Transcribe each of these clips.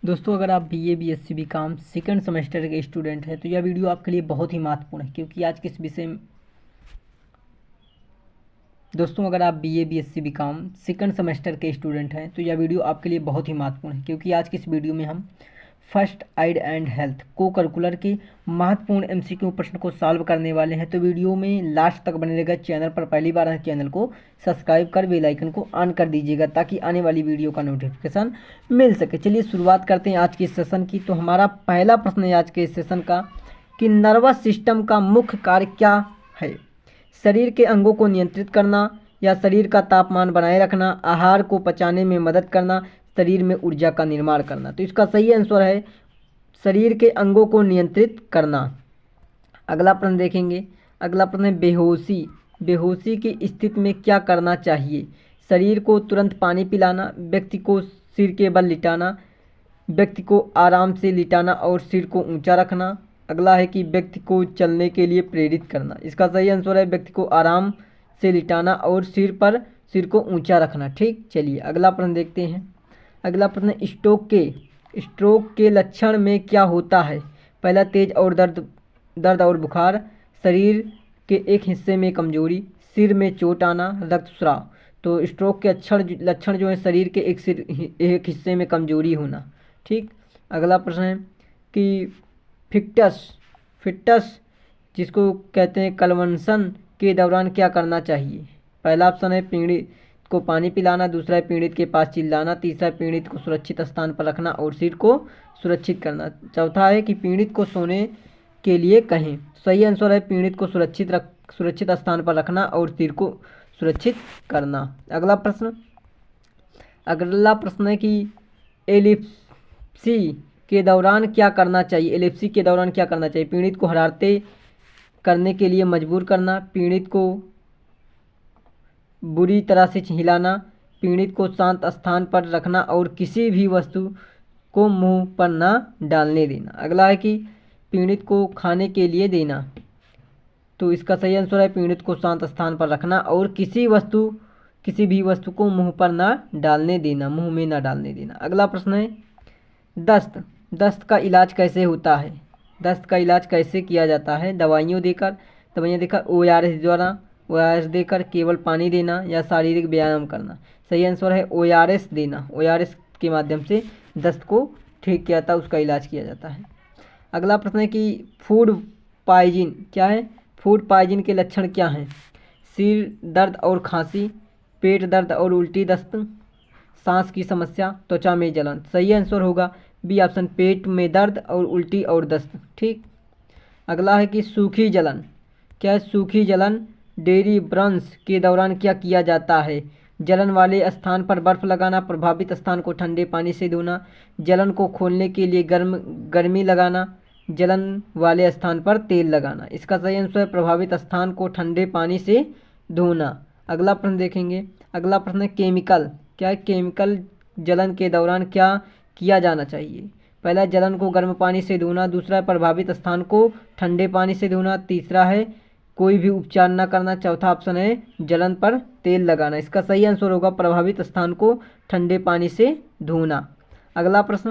दोस्तों, अगर आप BA BSc BCom second semester के स्टूडेंट हैं तो यह वीडियो आपके लिए बहुत ही महत्वपूर्ण है, क्योंकि आज किस विषय में दोस्तों अगर आप BA BSc BCom second semester के स्टूडेंट हैं तो यह वीडियो आपके लिए बहुत ही महत्वपूर्ण है, क्योंकि आज की इस वीडियो में हम फर्स्ट एड एंड हेल्थ को करिकुलर के महत्वपूर्ण एमसीक्यू प्रश्न को सॉल्व करने वाले हैं। तो वीडियो में लास्ट तक बने रहेगा। चैनल पर पहली बार है, चैनल को सब्सक्राइब कर बेल आइकन को ऑन कर दीजिएगा ताकि आने वाली वीडियो का नोटिफिकेशन मिल सके। चलिए शुरुआत करते हैं आज के सेशन की। तो हमारा पहला प्रश्न है आज के सेशन का कि नर्वस सिस्टम का मुख्य कार्य क्या है। शरीर के अंगों को नियंत्रित करना या शरीर का तापमान बनाए रखना, आहार को पचाने में मदद करना, शरीर में ऊर्जा का निर्माण करना। तो इसका सही आंसर है शरीर के अंगों को नियंत्रित करना। अगला प्रश्न देखेंगे। अगला प्रश्न है बेहोशी। बेहोशी की स्थिति में क्या करना चाहिए। शरीर को तुरंत पानी पिलाना, व्यक्ति को सिर के बल लिटाना, व्यक्ति को आराम से लिटाना और सिर को ऊंचा रखना। अगला है कि व्यक्ति को चलने के लिए प्रेरित करना। इसका सही आंसर है व्यक्ति को आराम से लिटाना और सिर को ऊंचा रखना। ठीक, चलिए अगला प्रश्न देखते हैं। अगला प्रश्न स्ट्रोक के लक्षण में क्या होता है। पहला, तेज और दर्द और बुखार, शरीर के एक हिस्से में कमजोरी, सिर में चोट आना, रक्तस्राव। तो स्ट्रोक के लक्षण जो है शरीर के एक हिस्से में कमजोरी होना। ठीक, अगला प्रश्न है कि फिटस जिसको कहते हैं कन्वल्सन के दौरान क्या करना चाहिए। पहला ऑप्शन है पीड़ित को पानी पिलाना, दूसरा है पीड़ित के पास चिल्लाना, तीसरा है पीड़ित को सुरक्षित स्थान पर रखना और सिर को सुरक्षित करना, चौथा है कि पीड़ित को सोने के लिए कहें। सही आंसर है पीड़ित को सुरक्षित स्थान पर रखना और सिर को सुरक्षित करना। अगला प्रश्न है कि एलिप्सी के दौरान क्या करना चाहिए। एलिप्सी के दौरान क्या करना चाहिए। पीड़ित को हराते करने के लिए मजबूर करना, पीड़ित को बुरी तरह से हिलाना, पीड़ित को शांत स्थान पर रखना और किसी भी वस्तु को मुंह पर ना डालने देना। अगला है कि पीड़ित को खाने के लिए देना। तो इसका सही आंसर है पीड़ित को शांत स्थान पर रखना और किसी भी वस्तु को मुंह पर ना डालने देना, मुंह में ना डालने देना। अगला प्रश्न है दस्त का इलाज कैसे होता है। दस्त का इलाज कैसे किया जाता है। दवाइयाँ देकर, ओआरएस द्वारा, ओआरएस देकर, केवल पानी देना या शारीरिक व्यायाम करना। सही आंसर है ओआरएस देना। ओआरएस के माध्यम से दस्त को ठीक किया जाता है, उसका इलाज किया जाता है। अगला प्रश्न है कि फूड पॉइजन क्या है। फूड पॉइजन के लक्षण क्या हैं। सिर दर्द और खांसी, पेट दर्द और उल्टी, दस्त, सांस की समस्या, त्वचा में जलन। सही आंसर होगा बी ऑप्शन, पेट में दर्द और उल्टी और दस्त। ठीक, अगला है कि सूखी जलन क्या है। सूखी जलन डेयरी ब्रंश के दौरान क्या किया जाता है। जलन वाले स्थान पर बर्फ लगाना, प्रभावित स्थान को ठंडे पानी से धोना, जलन को खोलने के लिए गर्मी लगाना, जलन वाले स्थान पर तेल लगाना। इसका सही आंसर है प्रभावित स्थान को ठंडे पानी से धोना। अगला प्रश्न देखेंगे। अगला प्रश्न है केमिकल क्या है। केमिकल जलन के दौरान क्या किया जाना चाहिए। पहला, जलन को गर्म पानी से धोना, दूसरा है प्रभावित स्थान को ठंडे पानी से धोना, तीसरा है कोई भी उपचार न करना, चौथा ऑप्शन है जलन पर तेल लगाना। इसका सही आंसर होगा प्रभावित स्थान को ठंडे पानी से धोना। अगला प्रश्न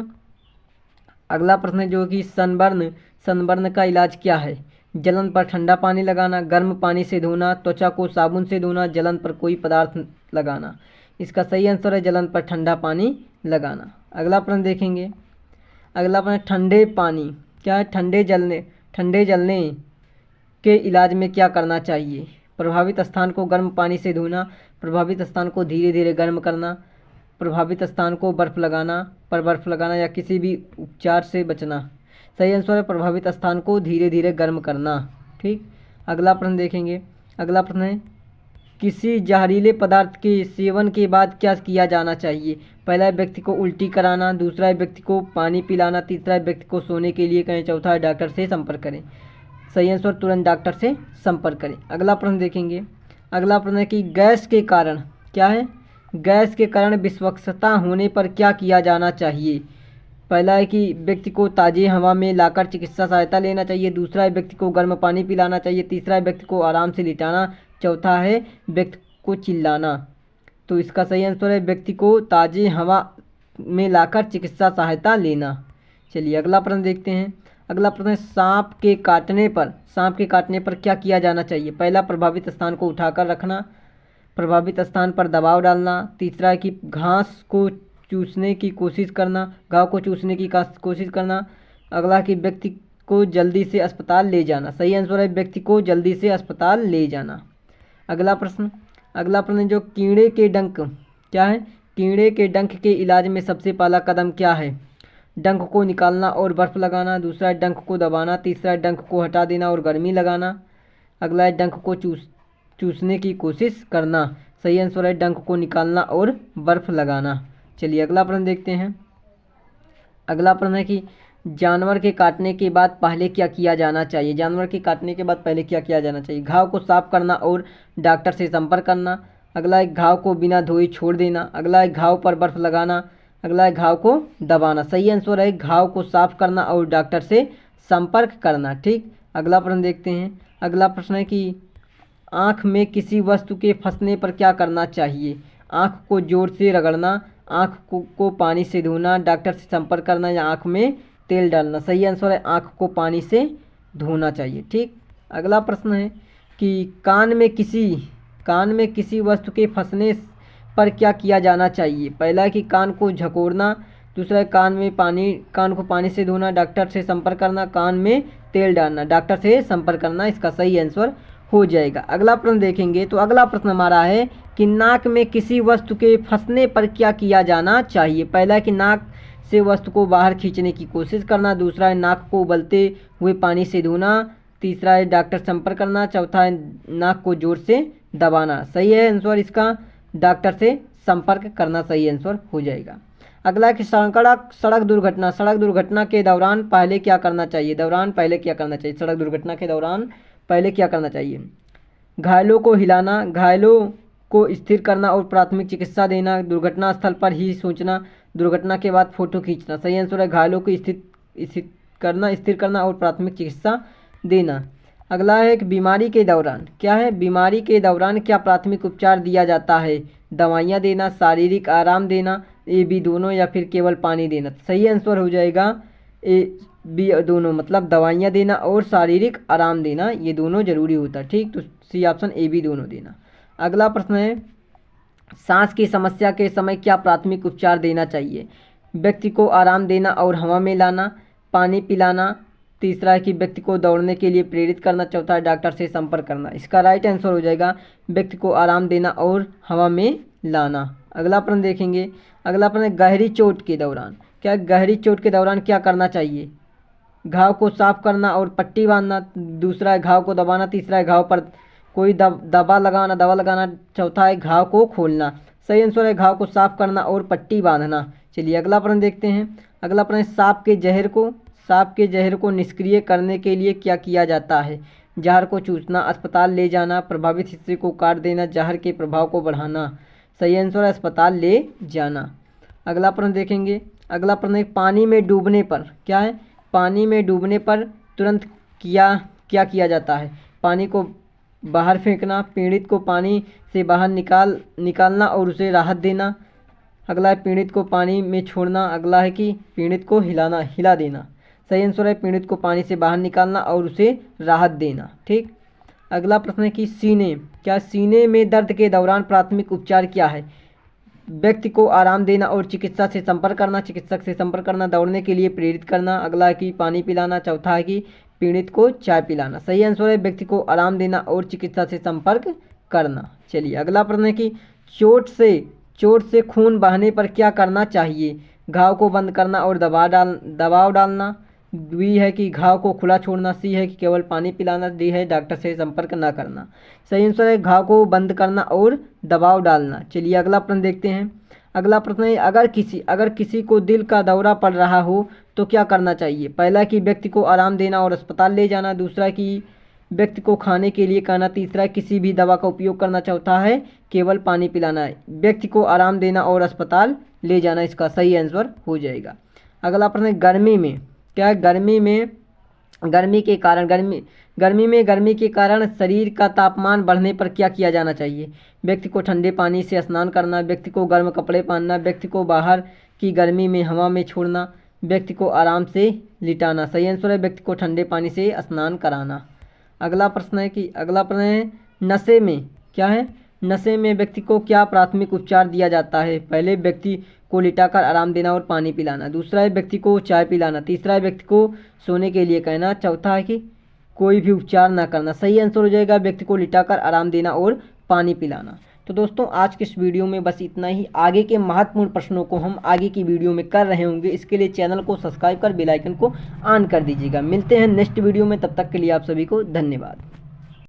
है जो कि सनबर्न का इलाज क्या है। जलन पर ठंडा पानी लगाना, गर्म पानी से धोना, त्वचा को साबुन से धोना, जलन पर कोई पदार्थ लगाना। इसका सही आंसर है जलन पर ठंडा पानी लगाना। अगला प्रश्न देखेंगे। अगला प्रश्न ठंडे पानी क्या है। ठंडे जलने के इलाज में क्या करना चाहिए। प्रभावित स्थान को गर्म पानी से धोना, प्रभावित स्थान को धीरे धीरे गर्म करना, प्रभावित स्थान को बर्फ़ लगाना या किसी भी उपचार से बचना। सही आंसर है प्रभावित स्थान को धीरे धीरे गर्म करना। ठीक, अगला प्रश्न देखेंगे। अगला प्रश्न है किसी जहरीले पदार्थ के सेवन के बाद क्या किया जाना चाहिए। पहला व्यक्ति को उल्टी कराना, दूसरा व्यक्ति को पानी पिलाना, तीसरा व्यक्ति को सोने के लिए कहें, चौथा डॉक्टर से संपर्क करें। सही आंसर तुरंत डॉक्टर से संपर्क करें। अगला प्रश्न देखेंगे। अगला प्रश्न है कि गैस के कारण क्या है। गैस के कारण विषवक्षता होने पर क्या किया जाना चाहिए। पहला है कि व्यक्ति को ताज़ी हवा में लाकर चिकित्सा सहायता लेना चाहिए, दूसरा है व्यक्ति को गर्म पानी पिलाना चाहिए, तीसरा है व्यक्ति को आराम से लिटाना, चौथा है व्यक्ति को चिल्लाना। तो इसका सही आंसर है व्यक्ति को ताज़ी हवा में लाकर चिकित्सा सहायता लेना। चलिए अगला प्रश्न देखते हैं। अगला प्रश्न है सांप के काटने पर क्या किया जाना चाहिए। पहला, प्रभावित स्थान को उठाकर रखना, प्रभावित स्थान पर दबाव डालना। तीसरा है कि घास को चूसने की कोशिश करना, घाव को चूसने की कोशिश करना। अगला कि व्यक्ति को जल्दी से अस्पताल ले जाना। सही आंसर है व्यक्ति को जल्दी से अस्पताल ले जाना। अगला प्रश्न जो कीड़े के डंक क्या है, कीड़े के डंक के इलाज में सबसे पहला कदम क्या है। डंक को निकालना और बर्फ़ लगाना। दूसरा है डंक को दबाना। तीसरा है डंक को हटा देना और गर्मी लगाना। अगला है डंक को चूसने की कोशिश करना। सही आंसर है डंक को निकालना और बर्फ़ लगाना। चलिए अगला प्रश्न देखते हैं। अगला प्रश्न है कि जानवर के काटने के बाद पहले क्या किया जाना चाहिए। जानवर के काटने के बाद पहले क्या किया जाना चाहिए। घाव को साफ करना और डॉक्टर से संपर्क करना। अगला है घाव को बिना धोए छोड़ देना। अगला है घाव पर बर्फ़ लगाना। अगला है घाव को दबाना। सही आंसर है घाव को साफ करना और डॉक्टर से संपर्क करना। ठीक, अगला प्रश्न देखते हैं। अगला प्रश्न है कि आँख में किसी वस्तु के फंसने पर क्या करना चाहिए। आँख को जोर से रगड़ना, आँख को पानी से धोना, डॉक्टर से संपर्क करना या आँख में तेल डालना। सही आंसर है आँख को पानी से धोना चाहिए। ठीक, अगला प्रश्न है कि कान में किसी वस्तु के फंसने पर क्या किया जाना चाहिए। पहला है कि कान को झकोरना। दूसरा है कान को पानी से धोना, डॉक्टर से संपर्क करना, कान में तेल डालना, डॉक्टर से संपर्क करना। इसका सही आंसर हो जाएगा। अगला प्रश्न देखेंगे तो अगला प्रश्न हमारा है कि नाक में किसी वस्तु के फंसने पर क्या किया जाना चाहिए। पहला है कि नाक से वस्तु को बाहर खींचने की कोशिश करना। दूसरा है नाक को उबलते हुए पानी से धोना। तीसरा है डॉक्टर संपर्क करना। चौथा है नाक को जोर से दबाना। सही है आंसर इसका डॉक्टर से संपर्क करना सही आंसर हो जाएगा। अगला कि सड़क दुर्घटना के दौरान पहले क्या करना चाहिए। सड़क दुर्घटना के दौरान पहले क्या करना चाहिए। घायलों को हिलाना, घायलों को स्थिर करना और प्राथमिक चिकित्सा देना, दुर्घटना स्थल पर ही सोचना, दुर्घटना के बाद फोटो खींचना। सही आंसर है घायलों को स्थिर करना और प्राथमिक चिकित्सा देना। अगला है कि बीमारी के दौरान क्या प्राथमिक उपचार दिया जाता है। दवाइयाँ देना, शारीरिक आराम देना, ए बी दोनों या फिर केवल पानी देना। सही आंसर हो जाएगा ए बी दोनों, मतलब दवाइयाँ देना और शारीरिक आराम देना, ये दोनों जरूरी होता है। ठीक, तो सी ऑप्शन ए बी दोनों देना। अगला प्रश्न है सांस की समस्या के समय क्या प्राथमिक उपचार देना चाहिए। व्यक्ति को आराम देना और हवा में लाना, पानी पिलाना। तीसरा है कि व्यक्ति को दौड़ने के लिए प्रेरित करना। चौथा है डॉक्टर से संपर्क करना। इसका राइट आंसर हो जाएगा व्यक्ति को आराम देना और हवा में लाना। अगला प्रश्न देखेंगे। अगला प्रश्न गहरी चोट के दौरान क्या करना चाहिए। घाव को साफ करना और पट्टी बांधना। दूसरा है घाव को दबाना। तीसरा है घाव पर कोई दवा लगाना। चौथा है घाव को खोलना। सही आंसर है घाव को साफ करना और पट्टी बांधना। चलिए अगला प्रश्न देखते हैं। अगला प्रश्न सांप के जहर को निष्क्रिय करने के लिए क्या किया जाता है। जहर को चूसना, अस्पताल ले जाना, प्रभावित हिस्से को काट देना, जहर के प्रभाव को बढ़ाना। सही आंसर है अस्पताल ले जाना। अगला प्रश्न देखेंगे। अगला प्रश्न पानी में डूबने पर तुरंत क्या किया जाता है। पानी को बाहर फेंकना, पीड़ित को पानी से बाहर निकालना और उसे राहत देना। अगला है पीड़ित को पानी में छोड़ना। अगला है कि पीड़ित को हिला देना। सही आंसर है पीड़ित को पानी से बाहर निकालना और उसे राहत देना। ठीक, अगला प्रश्न है कि सीने में दर्द के दौरान प्राथमिक उपचार क्या है। व्यक्ति को आराम देना और चिकित्सक से संपर्क करना, दौड़ने के लिए प्रेरित करना। अगला है कि पानी पिलाना। चौथा है कि पीड़ित को चाय पिलाना। सही आंसर है व्यक्ति को आराम देना और चिकित्सा से संपर्क करना। चलिए अगला प्रश्न है कि चोट से खून बहने पर क्या करना चाहिए। घाव को बंद करना और दबाव डालना। बी है कि घाव को खुला छोड़ना। सी है कि केवल पानी पिलाना। डी है डॉक्टर से संपर्क न करना। सही आंसर है घाव को बंद करना और दबाव डालना। चलिए अगला प्रश्न देखते हैं। अगला प्रश्न है अगर किसी को दिल का दौरा पड़ रहा हो तो क्या करना चाहिए। पहला कि व्यक्ति को आराम देना और अस्पताल ले जाना। दूसरा कि व्यक्ति को खाने के लिए कहना। तीसरा किसी भी दवा का उपयोग करना। चौथा है केवल पानी पिलाना है। व्यक्ति को आराम देना और अस्पताल ले जाना, इसका सही आंसर हो जाएगा। अगला प्रश्न गर्मी में गर्मी के कारण शरीर का तापमान बढ़ने पर क्या किया जाना चाहिए। व्यक्ति को ठंडे पानी से स्नान करना, व्यक्ति को गर्म कपड़े पहनना, व्यक्ति को बाहर की गर्मी में हवा में छोड़ना, व्यक्ति को आराम से लिटाना। सही आंसर है व्यक्ति को ठंडे पानी से स्नान कराना। अगला प्रश्न है नशे में क्या है, नशे में व्यक्ति को क्या प्राथमिक उपचार दिया जाता है। पहले व्यक्ति को लिटाकर आराम देना और पानी पिलाना, दूसरा है व्यक्ति को चाय पिलाना, तीसरा है व्यक्ति को सोने के लिए कहना, चौथा है कि कोई भी उपचार ना करना। सही आंसर हो जाएगा व्यक्ति को लिटाकर आराम देना और पानी पिलाना। तो दोस्तों आज के इस वीडियो में बस इतना ही। आगे के महत्वपूर्ण प्रश्नों को हम आगे की वीडियो में कर रहे होंगे, इसके लिए चैनल को सब्सक्राइब कर बेल आइकन को ऑन कर दीजिएगा। मिलते हैं नेक्स्ट वीडियो में, तब तक के लिए आप सभी को धन्यवाद।